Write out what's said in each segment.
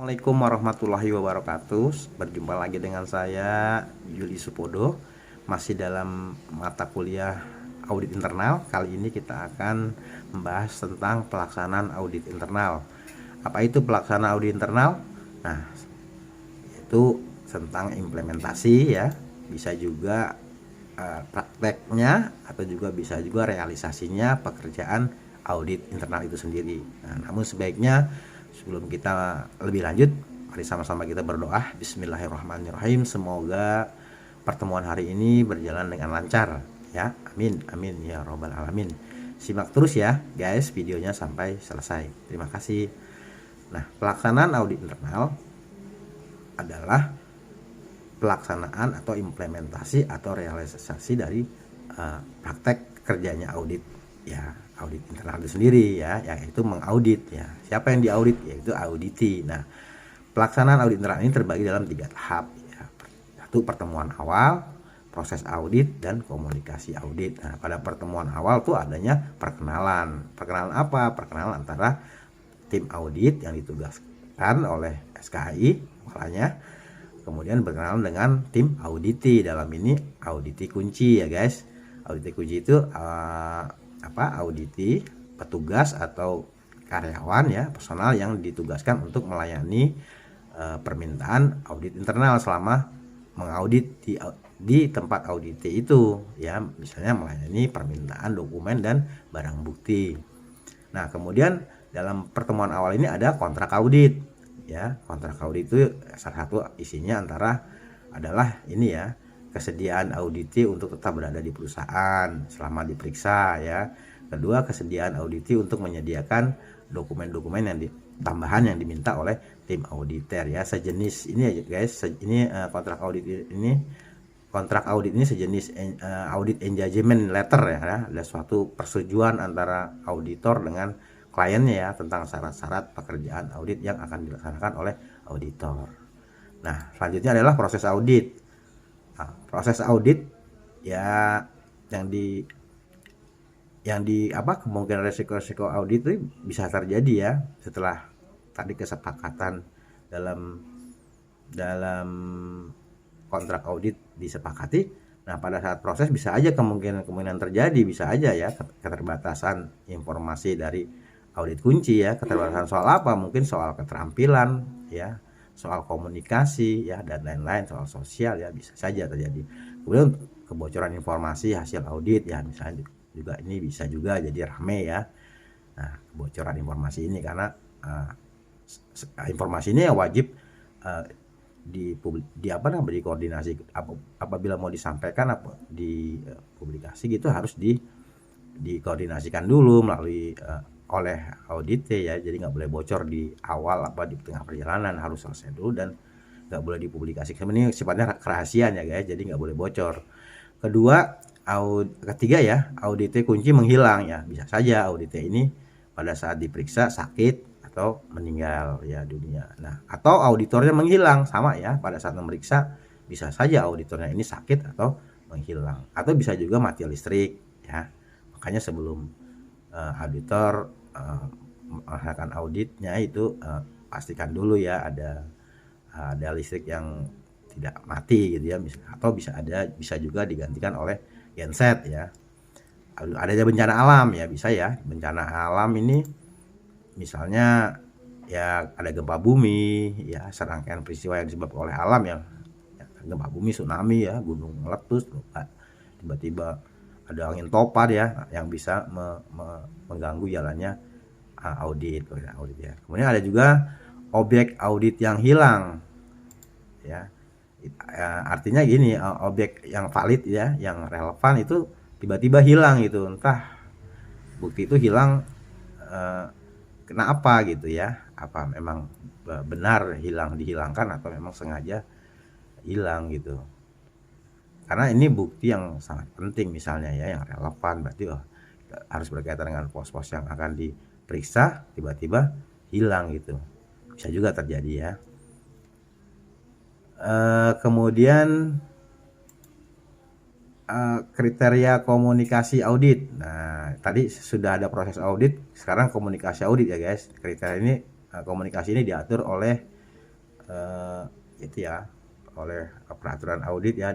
Assalamualaikum warahmatullahi wabarakatuh. Berjumpa lagi dengan saya Yuli Supodo, masih dalam mata kuliah audit internal. Kali ini kita akan membahas tentang pelaksanaan audit internal. Apa itu pelaksanaan audit internal? Nah, itu tentang implementasi ya, bisa juga prakteknya, atau juga bisa juga realisasinya pekerjaan audit internal itu sendiri. Nah, namun sebaiknya sebelum kita lebih lanjut, mari sama-sama kita berdoa. Bismillahirrahmanirrahim. Semoga pertemuan hari ini berjalan dengan lancar ya. Amin, amin ya robbal alamin. Simak terus ya guys videonya sampai selesai. Terima kasih. Nah, pelaksanaan audit internal adalah pelaksanaan atau implementasi atau realisasi dari praktek kerjanya audit ya. Audit internal itu sendiri ya, yaitu mengaudit ya. Siapa yang diaudit? Yaitu auditi. Nah, pelaksanaan audit internal ini terbagi dalam 3 tahap ya. Satu, pertemuan awal, proses audit, dan komunikasi audit. Nah, pada pertemuan awal tuh adanya perkenalan. Perkenalan apa? Perkenalan antara tim audit yang ditugaskan oleh SKAI makanya, kemudian berkenalan dengan tim auditi. Dalam ini auditi kunci ya guys. Auditi kunci itu auditi petugas atau karyawan ya, personal yang ditugaskan untuk melayani permintaan audit internal selama mengaudit di tempat auditi itu ya, misalnya melayani permintaan dokumen dan barang bukti. Nah, kemudian dalam pertemuan awal ini ada kontrak audit ya. Kontrak audit itu salah satu isinya adalah ini ya, kesediaan auditi untuk tetap berada di perusahaan selama diperiksa ya. Kedua, kesediaan auditi untuk menyediakan dokumen-dokumen yang tambahan yang diminta oleh tim auditor ya. Sejenis ini ya guys, ini kontrak audit ini sejenis audit engagement letter ya. Ada suatu persetujuan antara auditor dengan kliennya ya tentang syarat-syarat pekerjaan audit yang akan dilaksanakan oleh auditor. Nah, selanjutnya adalah proses audit. Nah, proses audit ya kemungkinan resiko-resiko audit itu bisa terjadi ya setelah tadi kesepakatan dalam kontrak audit disepakati. Nah, pada saat proses bisa aja kemungkinan terjadi, bisa aja ya keterbatasan informasi dari audit kunci ya. Keterbatasan soal apa? Mungkin soal keterampilan ya, soal komunikasi ya, dan lain-lain, soal sosial ya, bisa saja terjadi. Kemudian kebocoran informasi hasil audit ya, misalnya juga ini bisa juga jadi rame ya. Nah, kebocoran informasi ini karena informasi ini wajib dikoordinasi apabila mau disampaikan dipublikasi gitu, harus dikoordinasikan dulu melalui oleh audit ya. Jadi nggak boleh bocor di awal di tengah perjalanan, harus selesai dulu dan nggak boleh dipublikasikan. Ini sifatnya kerahasiaan ya guys, jadi nggak boleh bocor. Ketiga ya, audit kunci menghilang ya. Bisa saja audit ini pada saat diperiksa sakit atau meninggal ya dunia. Nah, atau auditornya menghilang, sama ya, pada saat memeriksa bisa saja auditornya ini sakit atau menghilang, atau bisa juga mati listrik ya. Makanya sebelum auditor melakukan auditnya itu pastikan dulu ya ada listrik yang tidak mati gitu ya, atau bisa juga digantikan oleh genset ya. Ada bencana alam ya, bisa ya. Bencana alam ini misalnya ya ada gempa bumi ya, serangkaian peristiwa yang disebabkan oleh alam ya, gempa bumi, tsunami ya, gunung meletus, tiba-tiba ada angin topan ya yang bisa mengganggu jalannya audit ya. Kemudian ada juga objek audit yang hilang ya. Artinya gini, objek yang valid ya, yang relevan itu tiba-tiba hilang gitu, entah bukti itu hilang kenapa gitu ya, apa memang benar dihilangkan atau memang sengaja hilang gitu. Karena ini bukti yang sangat penting misalnya ya, yang relevan, berarti harus berkaitan dengan pos-pos yang akan diperiksa, tiba-tiba hilang gitu, bisa juga terjadi ya. Kemudian kriteria komunikasi audit. Nah, tadi sudah ada proses audit, sekarang komunikasi audit ya guys. Kriteria ini komunikasi ini diatur oleh itu ya, oleh peraturan audit ya,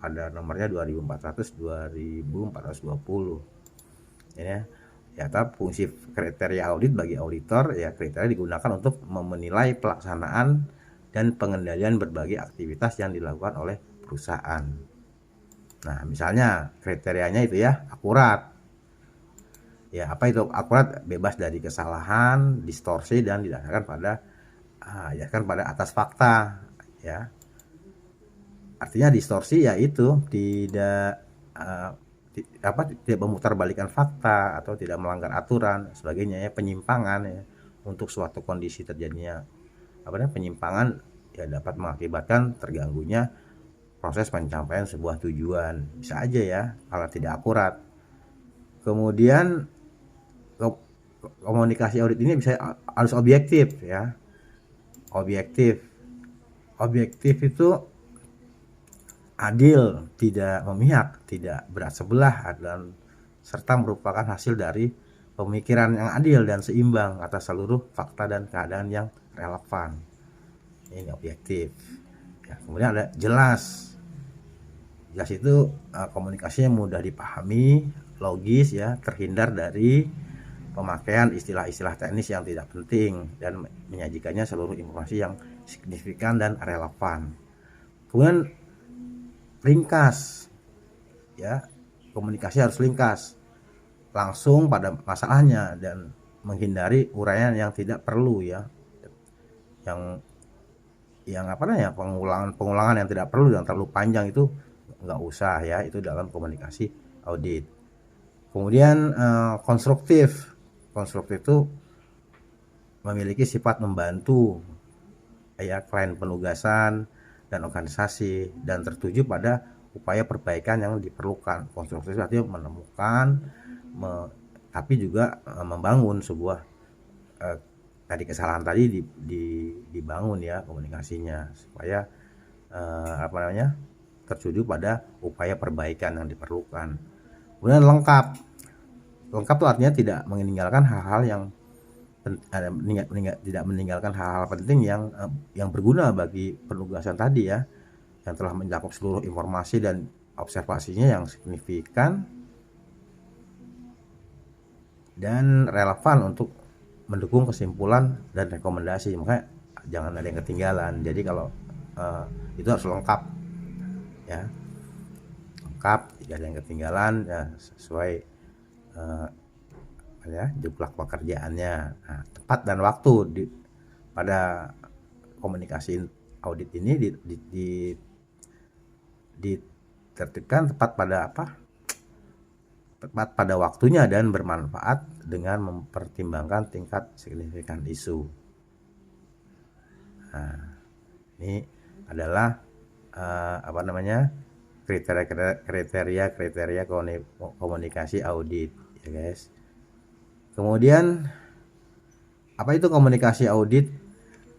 ada nomornya 2400 2420 ya. Ya, fungsi kriteria audit bagi auditor ya, kriteria digunakan untuk menilai pelaksanaan dan pengendalian berbagai aktivitas yang dilakukan oleh perusahaan. Nah, misalnya kriterianya itu ya akurat. Ya, apa itu akurat? Bebas dari kesalahan, distorsi, dan didasarkan pada atas fakta ya. Artinya distorsi yaitu tidak tidak memutarbalikkan fakta atau tidak melanggar aturan sebagainya ya, penyimpangan ya, untuk suatu kondisi terjadinya penyimpangan ya dapat mengakibatkan terganggunya proses pencapaian sebuah tujuan, bisa aja ya kalau tidak akurat. Kemudian komunikasi audit ini harus objektif ya. Objektif itu adil, tidak memihak, tidak berat sebelah, dan serta merupakan hasil dari pemikiran yang adil dan seimbang atas seluruh fakta dan keadaan yang relevan. Ini objektif ya. Kemudian ada jelas. Jelas itu komunikasinya mudah dipahami, logis ya, terhindar dari pemakaian istilah-istilah teknis yang tidak penting, dan menyajikannya seluruh informasi yang signifikan dan relevan. Kemudian ringkas ya, komunikasi harus ringkas, langsung pada masalahnya, dan menghindari uraian yang tidak perlu ya, yang pengulangan yang tidak perlu, yang terlalu panjang itu nggak usah ya, itu dalam komunikasi audit. Kemudian konstruktif itu memiliki sifat membantu ya klien penugasan dan organisasi, dan tertuju pada upaya perbaikan yang diperlukan. Konstruktif artinya menemukan, tapi juga membangun sebuah tadi kesalahan tadi dibangun ya komunikasinya, supaya tertuju pada upaya perbaikan yang diperlukan. Kemudian lengkap itu artinya tidak meninggalkan hal-hal yang tidak meninggalkan hal-hal penting yang berguna bagi penugasan tadi ya, yang telah mencakup seluruh informasi dan observasinya yang signifikan dan relevan untuk mendukung kesimpulan dan rekomendasi. Makanya jangan ada yang ketinggalan. Jadi kalau itu harus lengkap ya, lengkap, tidak ada yang ketinggalan ya, sesuai jumlah pekerjaannya. Nah, tepat dan waktu pada komunikasi audit ini ditertibkan tepat pada waktunya dan bermanfaat dengan mempertimbangkan tingkat signifikan isu. Nah, ini adalah kriteria komunikasi audit ya guys. Kemudian apa itu komunikasi audit?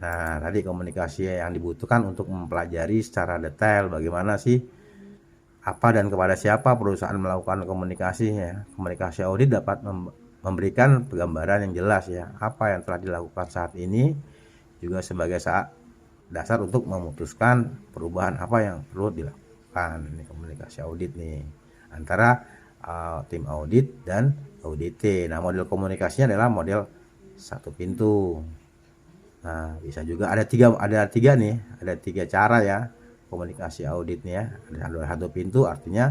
Nah, tadi komunikasi yang dibutuhkan untuk mempelajari secara detail bagaimana sih, apa dan kepada siapa perusahaan melakukan komunikasi ya. Komunikasi audit dapat memberikan gambaran yang jelas ya, apa yang telah dilakukan saat ini, juga sebagai dasar untuk memutuskan perubahan apa yang perlu dilakukan. Ini komunikasi audit nih antara tim audit dan audite. Nah, model komunikasinya adalah model satu pintu. Nah, bisa juga ada tiga cara ya komunikasi auditnya. Ada satu pintu, artinya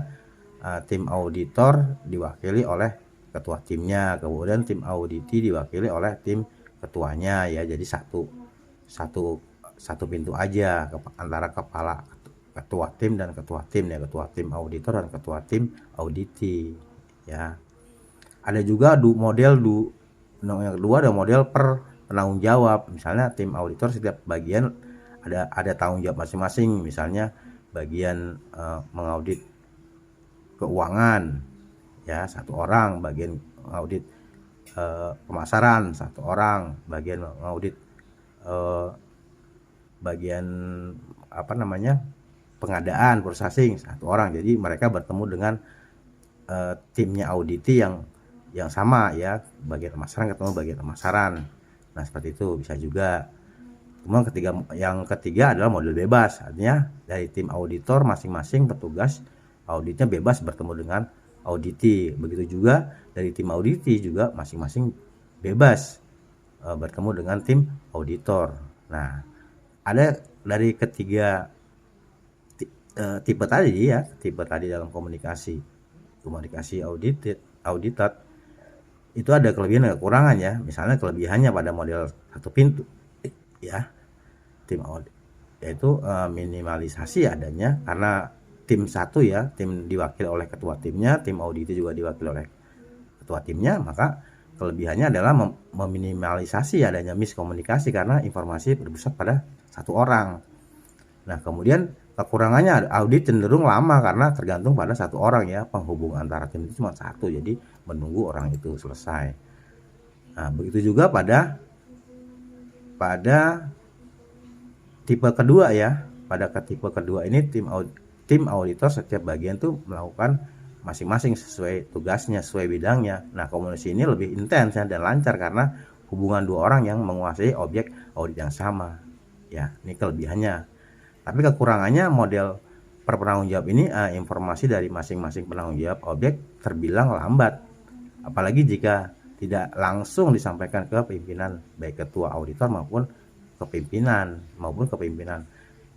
tim auditor diwakili oleh ketua timnya, kemudian tim auditi diwakili oleh tim ketuanya ya. Jadi satu pintu aja antara ketua tim dan ketua tim ya, ketua tim auditor dan ketua tim auditi ya. Ada juga yang kedua ada model per penanggung jawab. Misalnya tim auditor setiap bagian ada tanggung jawab masing-masing. Misalnya bagian mengaudit keuangan ya satu orang, bagian mengaudit pemasaran satu orang, bagian mengaudit bagian pengadaan processing satu orang. Jadi mereka bertemu dengan timnya auditi yang sama ya, bagian pemasaran ketemu bagian pemasaran. Nah, seperti itu bisa juga. Kemudian yang ketiga adalah model bebas, artinya dari tim auditor masing-masing petugas auditnya bebas bertemu dengan auditi. Begitu juga dari tim auditi juga masing-masing bebas bertemu dengan tim auditor. Nah, ada dari ketiga tipe tadi dalam komunikasi audited itu ada kelebihan dan kekurangan ya. Misalnya kelebihannya pada model satu pintu ya, tim audit yaitu minimalisasi adanya, karena tim satu ya, tim diwakili oleh ketua timnya, tim audit juga diwakili oleh ketua timnya, maka kelebihannya adalah meminimalisasi adanya miskomunikasi karena informasi berpusat pada satu orang. Nah, kemudian kekurangannya audit cenderung lama karena tergantung pada satu orang ya, penghubung antara tim itu cuma satu, jadi menunggu orang itu selesai. Nah, begitu juga pada tipe kedua ya. Pada tipe kedua ini tim auditor setiap bagian tuh melakukan masing-masing sesuai tugasnya, sesuai bidangnya. Nah, komunikasi ini lebih intens ya, dan lancar karena hubungan dua orang yang menguasai objek audit yang sama. Ya, ini kelebihannya. Tapi kekurangannya model per penanggung jawab ini informasi dari masing-masing penanggung jawab objek terbilang lambat. Apalagi jika tidak langsung disampaikan ke pimpinan, baik ketua auditor maupun kepimpinan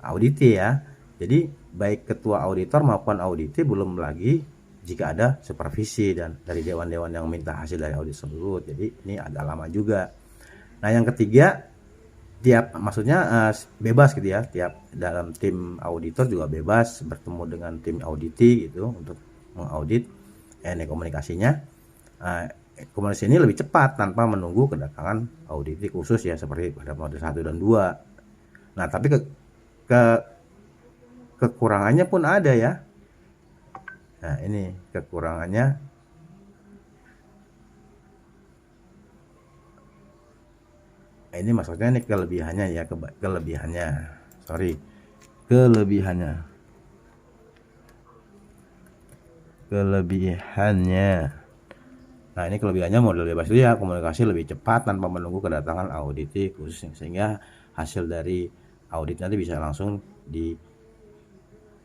auditi ya. Jadi baik ketua auditor maupun auditi, belum lagi jika ada supervisi dan dari dewan-dewan yang minta hasil dari audit tersebut. Jadi ini agak lama juga. Nah, yang ketiga, bebas gitu ya, tiap dalam tim auditor juga bebas bertemu dengan tim auditi gitu untuk mengaudit. Komunikasinya komunikasi ini lebih cepat tanpa menunggu kedatangan auditi khusus ya, seperti pada model 1 dan 2. Nah, tapi kekurangannya pun ada ya. Nah, ini kekurangannya. Ini maksudnya ini kelebihannya ya, kelebihannya. Nah, ini kelebihannya model bebas itu ya, komunikasi lebih cepat tanpa menunggu kedatangan auditi khusus, sehingga hasil dari audit nanti bisa langsung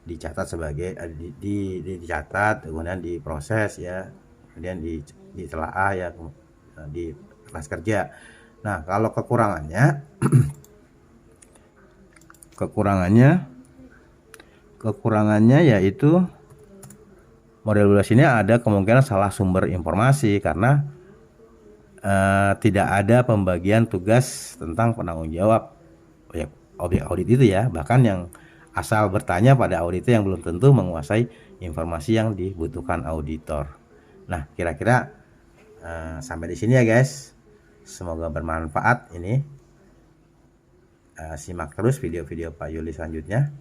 dicatat sebagai dicatat, kemudian diproses ya, kemudian ditelaah ya di kertas kerja. Nah, kalau kekurangannya yaitu model bebas ini ada kemungkinan salah sumber informasi karena tidak ada pembagian tugas tentang penanggung jawab objek audit itu ya. Bahkan yang asal bertanya pada auditor yang belum tentu menguasai informasi yang dibutuhkan auditor. Nah, kira-kira sampai di sini ya guys. Semoga bermanfaat ini. Simak terus video-video Pak Yuli selanjutnya.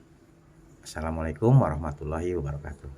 Assalamualaikum warahmatullahi wabarakatuh.